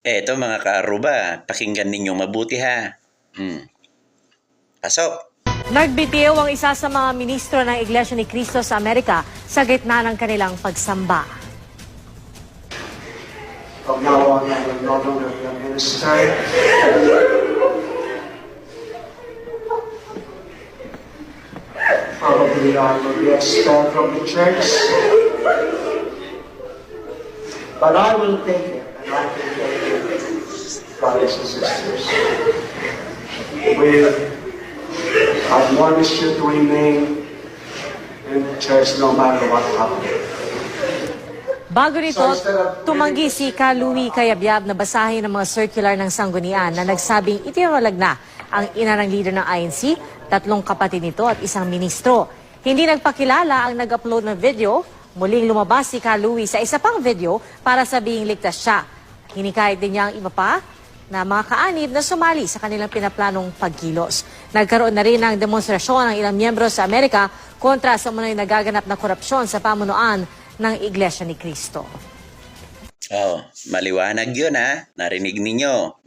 Eto mga kaaruba, pakinggan ninyong mabuti ha. Pasok! Nagbitiw ang isa sa mga ministro ng Iglesia ni Cristo sa Amerika sa gitna ng kanilang pagsamba. From now on, I will no longer be a minister. Probably I will be expelled from the church. But I will take it, and I will take it, brothers and sisters. I admonish you to remain in the church no matter what happens. Bago nito, tumanggi si Ka Louie Cayabyab na basahin ang mga circular ng sanggunian na nagsabing itinulag na ang ina ng leader ng INC, 3 kapatid nito at isang ministro. Hindi nagpakilala ang nag-upload ng video. Muling lumabas si Ka Louie sa isa pang video para sabihing ligtas siya. Hinikayat din niya ang iba pa na mga kaanib na sumali sa kanilang pinaplanong pagkilos. Nagkaroon na rin ng demonstrasyon ng ilang miyembro sa Amerika kontra sa munay nagaganap na korupsyon sa pamunuan ng Iglesia ni Cristo. Oh, maliwanag yun ha. Narinig ninyo.